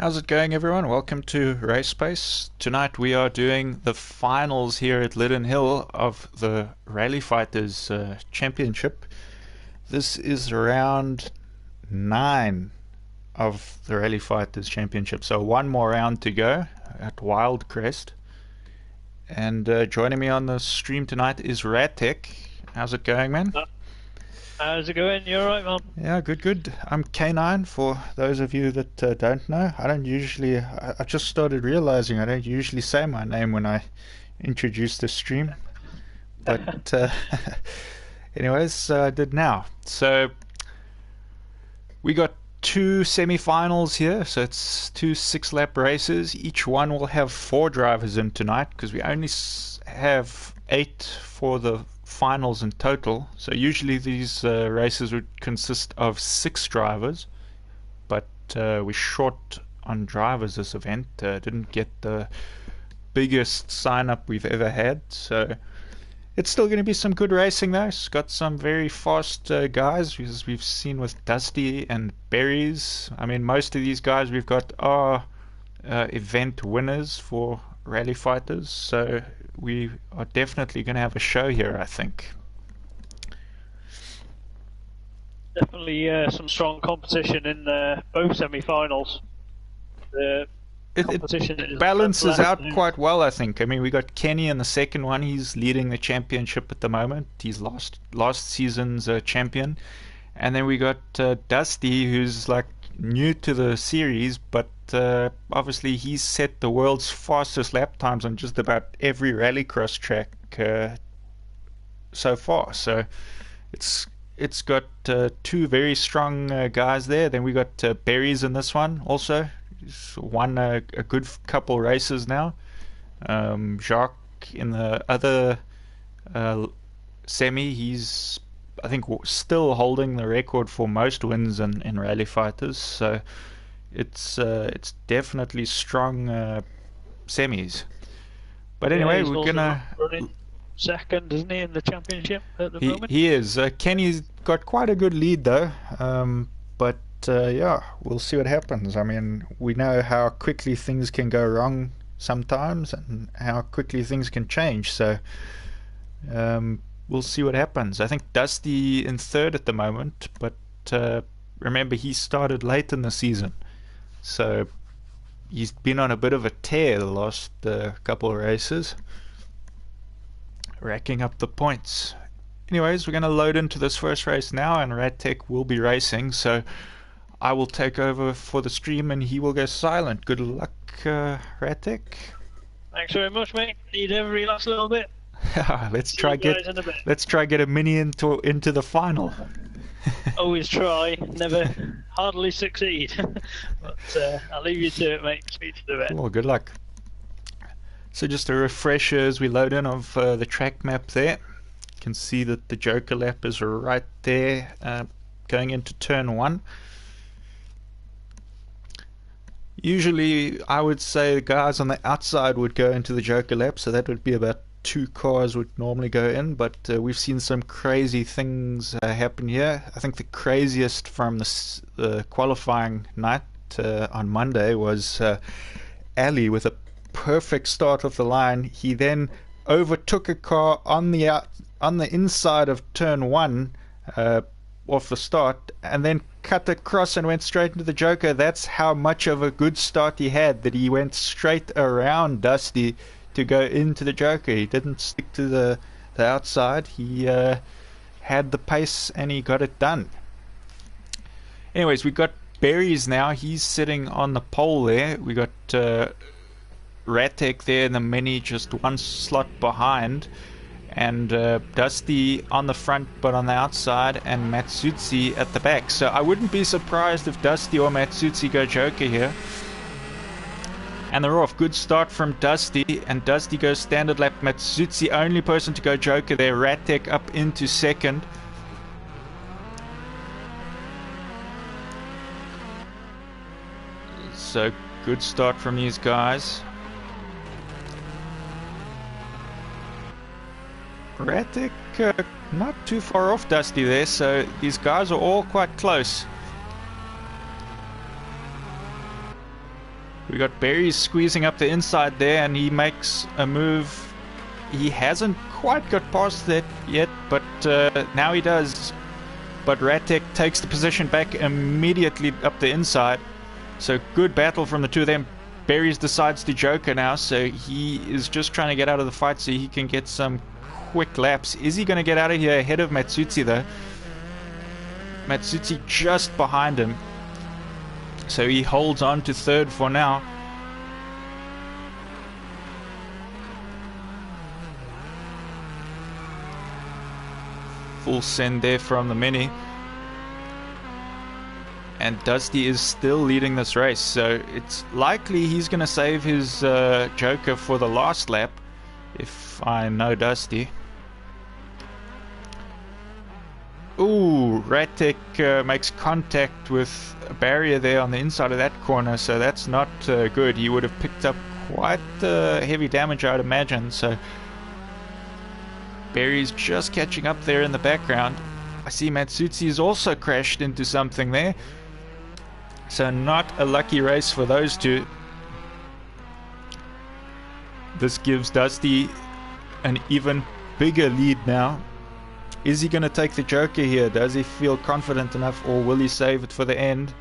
How's it going, everyone? Welcome to Race Space. Tonight we are doing the finals here at Liddon Hill of the Rally Fighters Championship. This is round 9 of the Rally Fighters Championship, so one more round to go at Wild Crest. And joining me on the stream tonight is Radtech. How's it going, man? How's it going? You alright, man? Yeah, good. I'm K9 for those of you that don't know. I just started realizing I don't usually say my name when I introduce the stream. But anyways, I did now. So we got two semi-finals here. So it's two 6-lap races. Each one will have 4 drivers in tonight because we only have 8 for the finals in total. So usually these races would consist of 6 drivers, but we're short on drivers this event. Didn't get the biggest sign up we've ever had, so it's still going to be some good racing though. It's got some very fast guys, as we've seen with Dusty and Berries. I mean, most of these guys we've got are event winners for rally fighters, so we are definitely going to have a show here, I think. Definitely some strong competition in both semi-finals. The competition it balances out quite well, I think. I mean, we got Kenny in the second one. He's leading the championship at the moment. He's last season's champion. And then we got Dusty, who's like new to the series, but obviously he's set the world's fastest lap times on just about every rallycross track so far. So it's got 2 very strong guys there. Then we got Berries in this one also. He's won a good couple races now. Jacques in the other semi, he's I think still holding the record for most wins in rally fighters. So it's definitely strong semis. But anyway, we're gonna running second, isn't he, in the championship at the moment? He is. Kenny's got quite a good lead though. But yeah, we'll see what happens. I mean, we know how quickly things can go wrong sometimes, and how quickly things can change. So we'll see what happens. I think Dusty in third at the moment, but remember he started late in the season, so he's been on a bit of a tear the last couple of races, racking up the points. Anyways, we're going to load into this first race now, and Radtech will be racing, so I will take over for the stream and he will go silent. Good luck, Radtech. Thanks very much, mate. Need every last little bit. let's try get a mini into the final. Always try, never hardly succeed. But I'll leave you to it, mate. Speed to the bit. Well, good luck. So just a refresher as we load in of the track map there. You can see that the Joker lap is right there, going into turn 1. Usually I would say the guys on the outside would go into the Joker lap, so that would be about 2 cars would normally go in, but we've seen some crazy things happen here. I think the craziest from the qualifying night on Monday was Ali with a perfect start of the line. He then overtook a car on the inside of turn 1 off the start, and then cut across and went straight into the Joker. That's how much of a good start he had, that he went straight around Dusty to go into the Joker. He didn't stick to the outside. He had the pace and he got it done. Anyways, we got Berries now. He's sitting on the pole there. We got Radtech there in the mini, just 1 slot behind, and Dusty on the front but on the outside, and Matsutsi at the back. So I wouldn't be surprised if Dusty or Matsutsi go Joker here. And they're off. Good start from Dusty, and Dusty goes standard lap. Matsutsi only person to go Joker there. Radtech up into second. So good start from these guys. Radtech not too far off Dusty there, so these guys are all quite close. We got Berry squeezing up the inside there, and he makes a move. He hasn't quite got past that yet, but now he does. But Ratek takes the position back immediately up the inside. So good battle from the two of them. Berries decides to joker now, so he is just trying to get out of the fight so he can get some quick laps. Is he going to get out of here ahead of Matsutsi though? Matsutsi just behind him. So he holds on to third for now. Full send there from the Mini. And Dusty is still leading this race, so it's likely he's going to save his joker for the last lap, if I know Dusty. Ooh, Ratek makes contact with a barrier there on the inside of that corner, so that's not good. He would have picked up quite heavy damage, I'd imagine, so Barry's just catching up there in the background. I see Matsutsi has also crashed into something there. So not a lucky race for those two. This gives Dusty an even bigger lead now. Is he going to take the joker here? Does he feel confident enough, or will he save it for the end?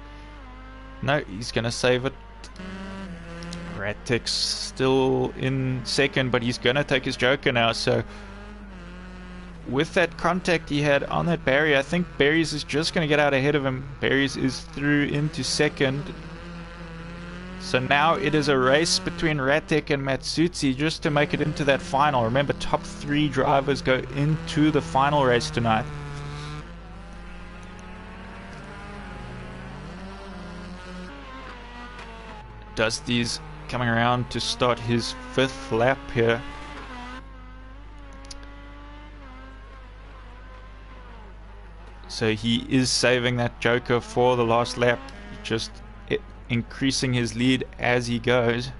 No, he's going to save it. Ratek's still in second, but he's going to take his joker now. So with that contact he had on that barrier, I think Berries is just going to get out ahead of him. Berries is through into second. So now it is a race between Ratek and Matsutsi just to make it into that final. Remember, top 3 drivers go into the final race tonight. Dusty's coming around to start his 5th lap here. So he is saving that joker for the last lap, just increasing his lead as he goes.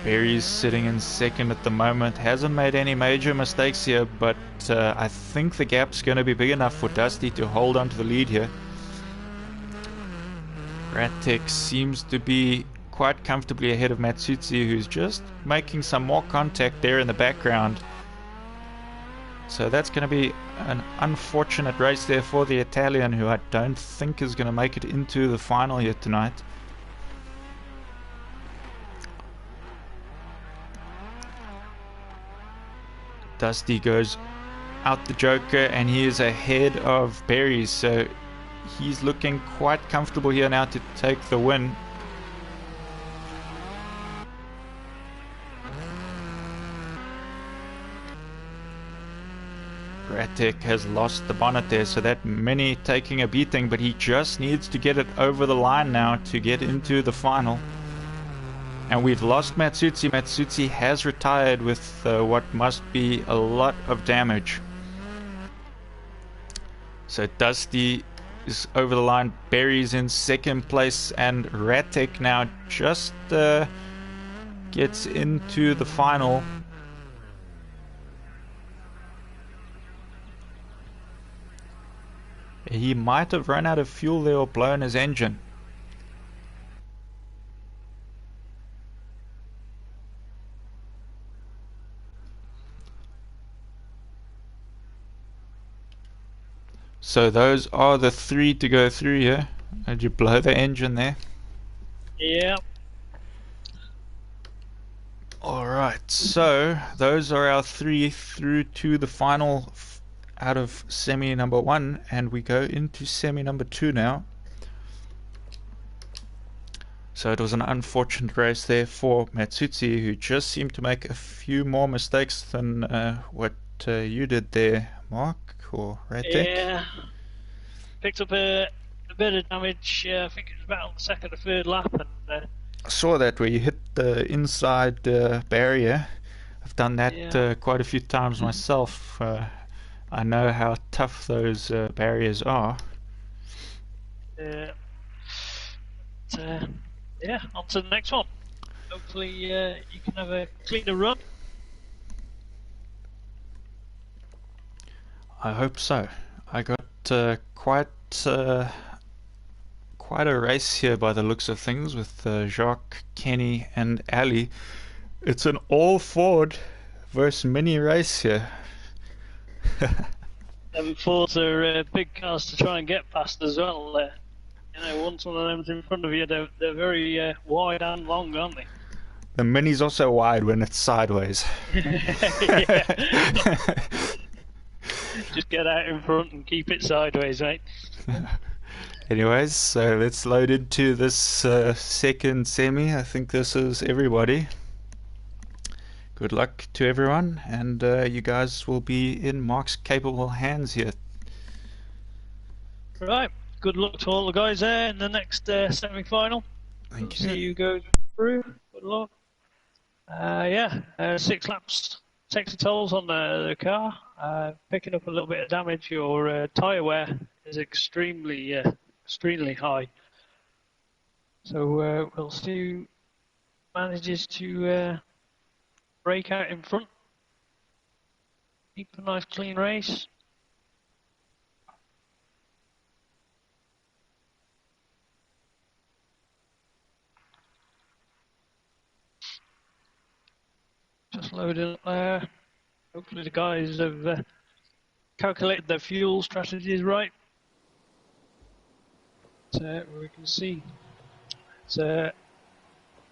Berry's sitting in second at the moment, hasn't made any major mistakes here, but I think the gap's going to be big enough for Dusty to hold on to the lead here. Ratek seems to be quite comfortably ahead of Matsutsi, who's just making some more contact there in the background. So that's going to be an unfortunate race there for the Italian, who I don't think is going to make it into the final here tonight. Dusty goes out the joker, and he is ahead of Berry, so he's looking quite comfortable here now to take the win. Ratek has lost the bonnet there, so that Mini taking a beating, but he just needs to get it over the line now to get into the final. And we've lost Matsutsi. Matsutsi has retired with what must be a lot of damage. So Dusty is over the line, Berry's in second place, and Ratek now just gets into the final. He might have run out of fuel there or blown his engine. So those are the 3 to go through here. Did you blow the engine there? Yeah. Alright, so those are our 3 through to the final out of semi number 1, and we go into semi number 2 now. So it was an unfortunate race there for Matsutsi, who just seemed to make a few more mistakes than what you did there, Mark, or Ratek. Yeah. Picked up a bit of damage, I think it was about on the 2nd or 3rd lap. And, I saw that where you hit the inside barrier. I've done that quite a few times myself. I know how tough those barriers are. Yeah, on to the next one. Hopefully you can have a cleaner run. I hope so. I got quite quite a race here by the looks of things with Jacques, Kenny, and Ali. It's an all Ford versus Mini race here. Them Fords are big cars to try and get past as well. Once one of them's in front of you, they're very wide and long, aren't they? The Mini's also wide when it's sideways. Just get out in front and keep it sideways, mate. Anyways, so let's load into this second semi. I think this is everybody. Good luck to everyone, and you guys will be in Mark's capable hands here. Right, good luck to all the guys there in the next semi-final. Thank you. See you go through. Good luck. 6 laps takes a tolls on the car. Picking up a little bit of damage. Your tyre wear is extremely high. So we'll see who manages to break out in front. Keep a nice clean race. Just loading up there. Hopefully the guys have calculated their fuel strategies right. So we can see it's a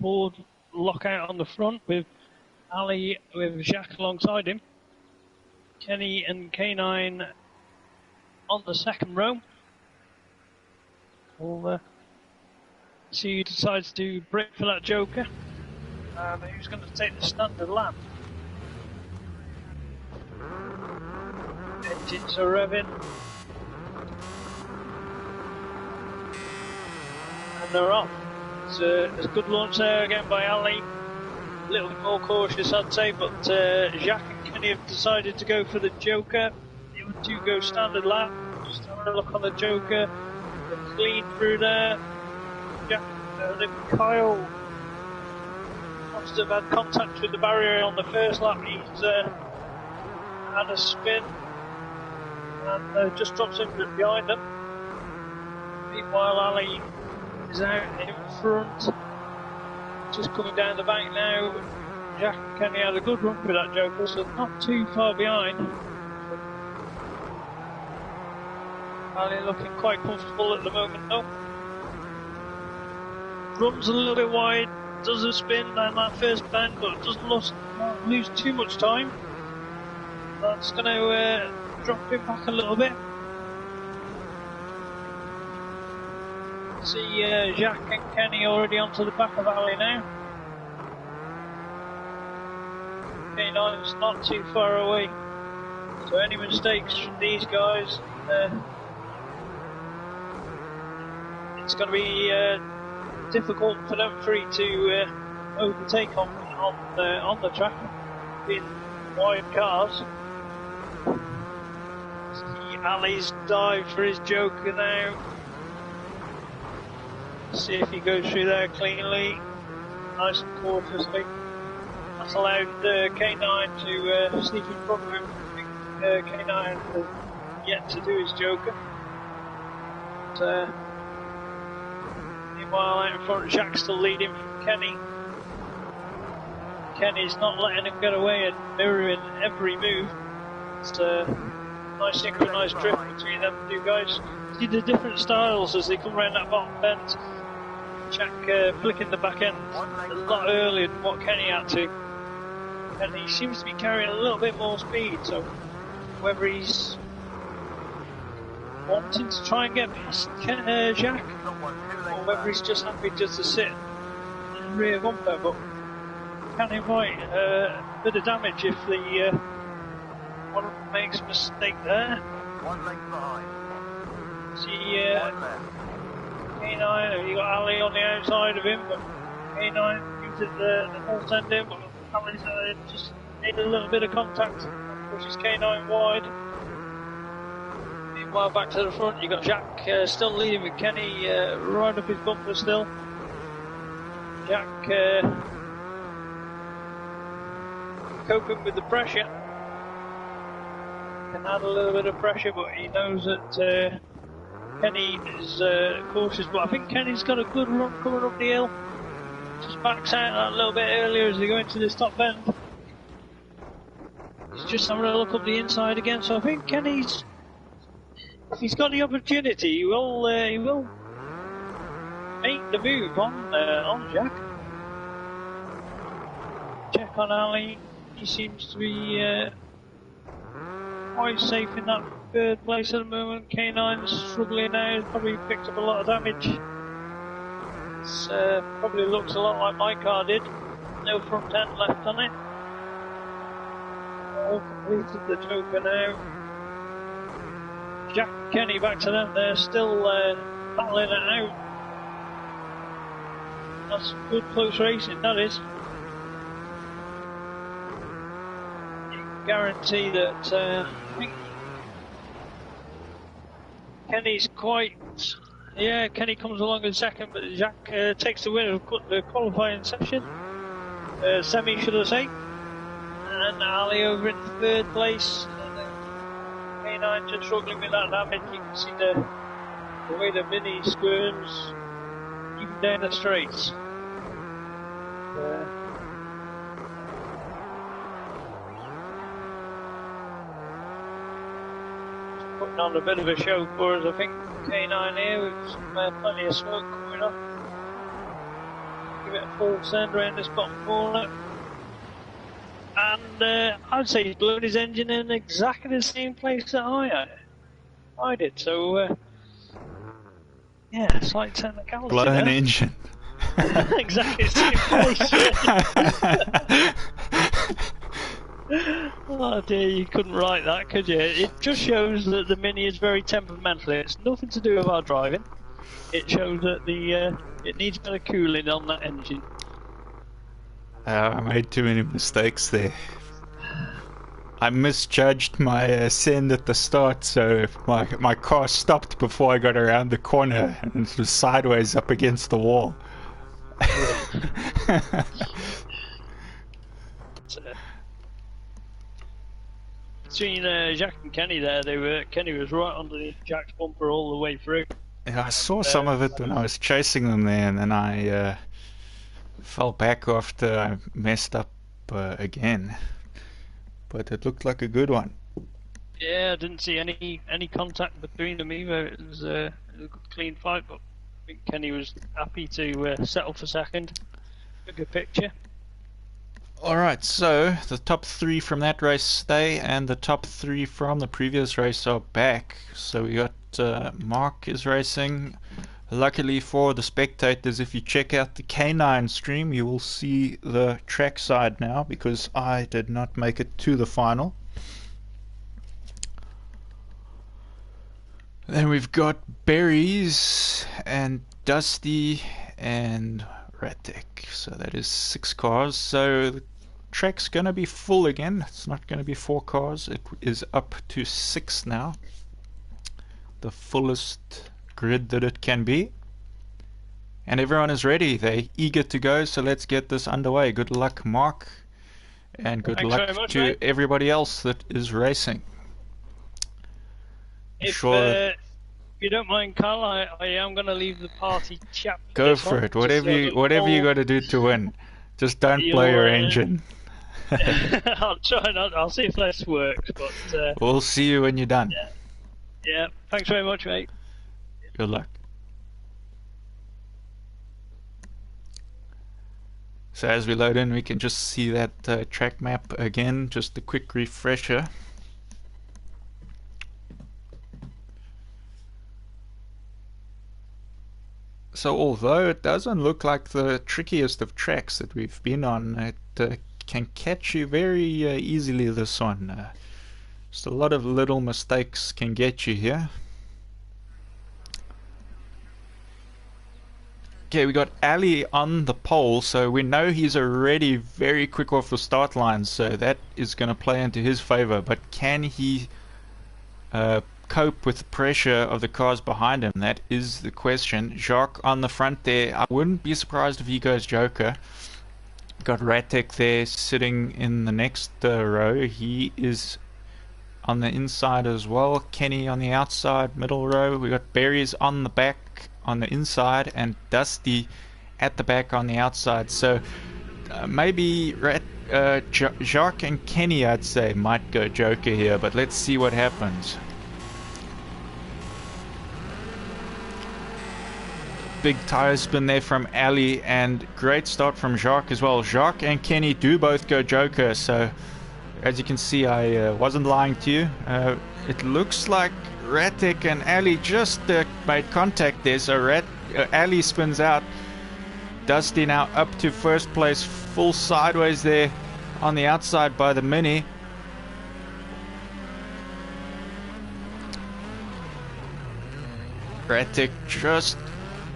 Ford lockout on the front with Ali with Jacques alongside him. Kenny and K9 on the second row. We'll see who decides to break for that Joker. Who's going to take the standard lap? Engines are revving. And they're off. It's a good launch there again by Ali. A little bit more cautious, I'd say, but Jacques and Kenny have decided to go for the Joker. The other two go standard lap. Just having a look on the Joker. They're clean through there. Kyle must have had contact with the barrier on the first lap. He's had a spin and just drops him behind them. Meanwhile, Ali is out in front, just coming down the bank now. Jack and Kenny had a good run with that Joker, so not too far behind. Ali looking quite comfortable at the moment though. Runs a little bit wide, does a spin down that first bend, but doesn't lose too much time. That's going to drop him back a little bit. See Jacques and Kenny already onto the back of Ali now. K9's not too far away, so any mistakes from these guys, it's going to be difficult for them three to overtake on the track in wide cars. See Ali's dive for his Joker now. See if he goes through there cleanly, nice and cautiously. That's allowed K9 to sneak in front of him. I think K9 has yet to do his Joker. But, meanwhile, out in front, Jacques still leading from Kenny. Kenny's not letting him get away and mirroring every move. It's a nice synchronised drift between them two guys. See the different styles as they come around that bottom bend. Jack flicking the back end a lot earlier than what Kenny had to. And he seems to be carrying a little bit more speed, so whether he's wanting to try and get past Jack, or whether he's just happy just to sit in the rear bumper, but can invite a bit of damage if the one makes a mistake there. One length behind. See One left. K9, you got Ali on the outside of him, but K9 uses the full end in, but Ali's just need a little bit of contact, pushes K9 wide. Meanwhile, back to the front, you got Jack still leading with Kenny right up his bumper still. Jack coping with the pressure. Can add a little bit of pressure, but he knows that Kenny is cautious, but I think Kenny's got a good run coming up the hill. Just backs out that a little bit earlier as they go into this top bend. He's just having a look up the inside again, so I think Kenny's, if he's got the opportunity, he will make the move on Jack. Check on Ali. He seems to be quite safe in that third place at the moment. K9's struggling now. He's probably picked up a lot of damage. This probably looks a lot like my car did. No front end left on it. All completed the Joker now. Jack and Kenny back to them. They're still battling it out. That's good close racing, that is. You can guarantee that I think Kenny's quite... Yeah, Kenny comes along in second, but Jack takes the win of the qualifying session. Semi, should I say. And Ali over in third place. K9 just struggling with that damage. You can see the way the Mini squirms even down the straights. Putting on a bit of a show for us, I think. K9 here with some plenty of smoke coming up. Give it a full send around this bottom corner. And I'd say he's blown his engine in exactly the same place that I did. So, yeah, slight technicality. Blown an engine. Exactly the same place. Oh dear, you couldn't write that, could you? It just shows that the Mini is very temperamental. It's nothing to do with our driving. It shows that it needs a bit of cooling on that engine. I made too many mistakes there. I misjudged my send at the start, so my car stopped before I got around the corner and it was sideways up against the wall. Between Jack and Kenny there, Kenny was right underneath Jack's bumper all the way through. Yeah, I saw some of it when I was chasing them there, and then I fell back after I messed up again. But it looked like a good one. Yeah, I didn't see any contact between them either. It was a good clean fight, but I think Kenny was happy to settle for second. Took a picture. Alright, so the top three from that race stay, and the top three from the previous race are back. So we got Mark is racing. Luckily for the spectators, if you check out the K9 stream, you will see the trackside now, because I did not make it to the final. Then we've got Berries and Dusty and Ratek. So that is 6 cars. So the track's going to be full again. It's not going to be 4 cars. It is up to 6 now. The fullest grid that it can be. And everyone is ready. They're eager to go. So let's get this underway. Good luck, Mark. And good luck to everybody else that is racing. If you don't mind, Carl, I am going to leave the party chat. Go for it. Whatever you got to do to win. Just don't blow your engine. I'll try not. I'll see if this works. But we'll see you when you're done. Yeah. Thanks very much, mate. Good luck. So as we load in, we can just see that track map again. Just a quick refresher. So although it doesn't look like the trickiest of tracks that we've been on, it can catch you very easily, this one. Just a lot of little mistakes can get you here. Okay, we got Ali on the pole, so we know he's already very quick off the start line, so that is going to play into his favor. But can he cope with the pressure of the cars behind him? That is the question. Jacques on the front there. I wouldn't be surprised if he goes Joker. Got Ratek there sitting in the next row. He is on the inside as well. Kenny on the outside, middle row. We got Berries on the back on the inside, and Dusty at the back on the outside. So maybe Jacques and Kenny, I'd say, might go Joker here, but let's see what happens. Big tire spin there from Ali, and great start from Jacques as well. Jacques and Kenny do both go Joker, so as you can see, I wasn't lying to you. It looks like Ratek and Ali just made contact there, so Ali spins out. Dusty now up to first place, full sideways there on the outside by the Mini. Ratek just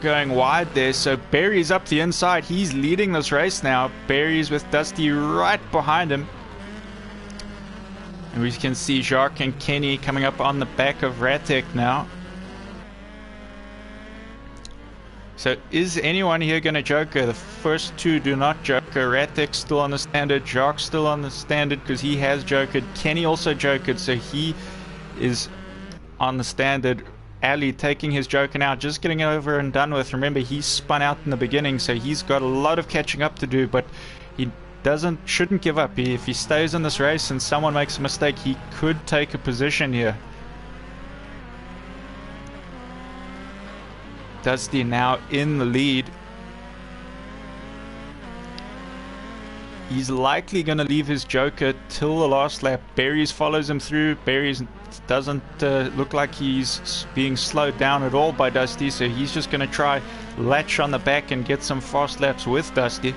going wide there, so Barry's up the inside. He's leading this race now. Barry's with Dusty right behind him. And we can see Jacques and Kenny coming up on the back of Ratek now. So is anyone here going to Joker? The first two do not Joker. Ratek still on the standard. Jacques still on the standard because he has Jokered. Kenny also Jokered, so he is on the standard. Ali taking his Joker now, just getting it over and done with. Remember, he spun out in the beginning, so he's got a lot of catching up to do, but he shouldn't give up. If he stays in this race and someone makes a mistake, he could take a position here. Dusty now in the lead. He's likely going to leave his Joker till the last lap. Berries follows him through. Berries doesn't look like he's being slowed down at all by Dusty, so he's just going to try latch on the back and get some fast laps with Dusty.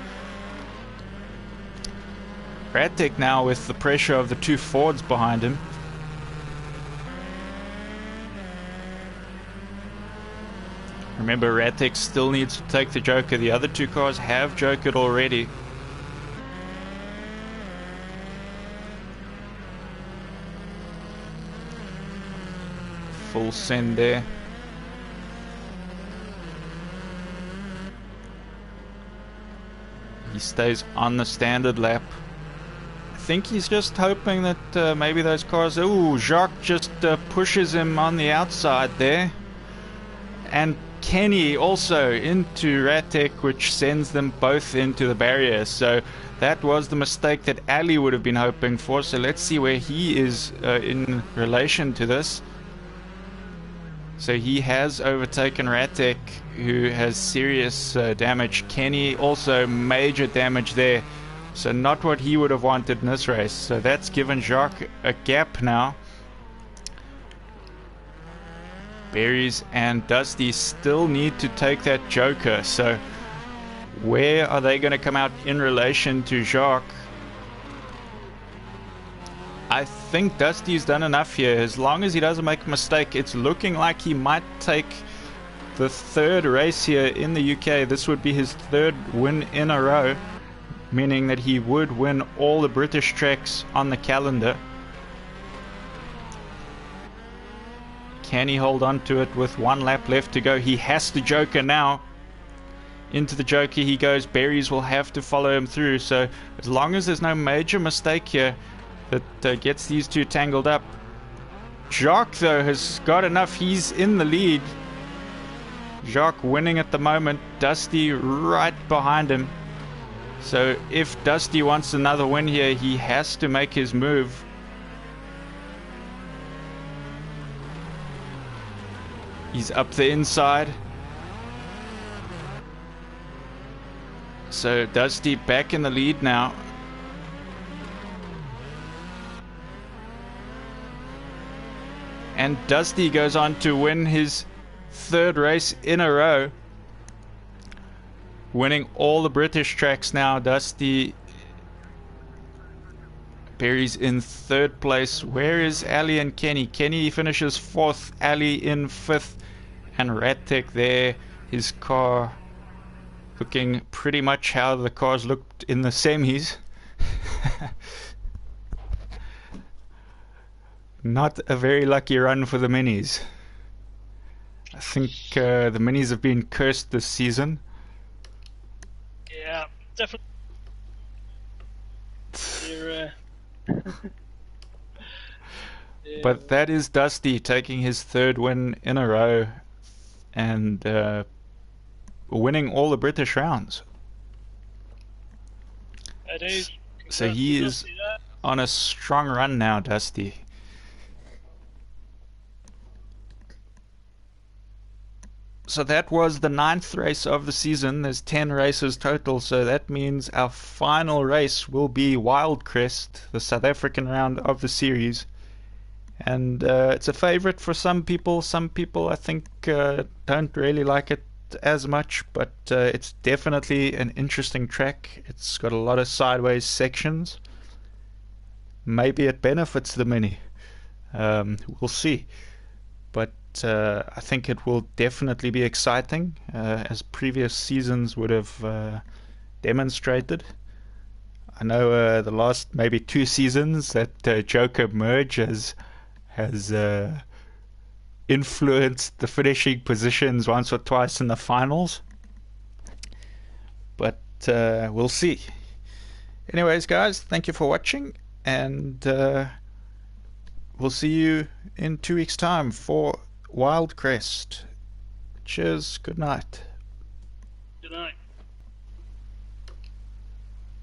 Ratek now with the pressure of the two Fords behind him. Remember, Ratek still needs to take the Joker. The other two cars have Jokered already. Full send there. He stays on the standard lap. I think he's just hoping that maybe those cars... Ooh, Jacques just pushes him on the outside there. And Kenny also into Ratek, which sends them both into the barrier. So that was the mistake that Ali would have been hoping for. So let's see where he is in relation to this. So he has overtaken Ratek, who has serious damage. Kenny also major damage there. So not what he would have wanted in this race. So that's given Jacques a gap now. Berries and Dusty still need to take that Joker. So where are they going to come out in relation to Jacques? I think Dusty's done enough here. As long as he doesn't make a mistake, it's looking like he might take the third race here in the UK. This would be his third win in a row, meaning that he would win all the British tracks on the calendar. Can he hold on to it with one lap left to go? He has to Joker now. Into the Joker he goes. Berries will have to follow him through. So as long as there's no major mistake here that gets these two tangled up. Jacques, though, has got enough. He's in the lead. Jacques winning at the moment. Dusty right behind him. So if Dusty wants another win here, he has to make his move. He's up the inside. So Dusty back in the lead now. And Dusty goes on to win his third race in a row. Winning all the British tracks now. Dusty Berry's in third place. Where is Ali and Kenny? Kenny finishes fourth. Ali in fifth. And Ratek there. His car looking pretty much how the cars looked in the semis. Not a very lucky run for the minis. I think the minis have been cursed this season. Yeah, definitely. Yeah, But that is Dusty taking his third win in a row and winning all the British rounds. it is. So Congrats to he is Dusty there. on a strong run now, Dusty. So that was the ninth race of the season. There's 10 races total, so that means our final race will be Wildcrest, the South African round of the series. And it's a favorite for some people. Some people, I think, don't really like it as much, but it's definitely an interesting track. It's got a lot of sideways sections. Maybe it benefits the Mini. We'll see. But I think it will definitely be exciting, as previous seasons would have demonstrated. I know the last maybe 2 seasons that Joker merge has influenced the finishing positions once or twice in the finals. But we'll see. Anyways, guys, thank you for watching, and we'll see you in 2 weeks' time for Wildcrest. Cheers, good night. Good night.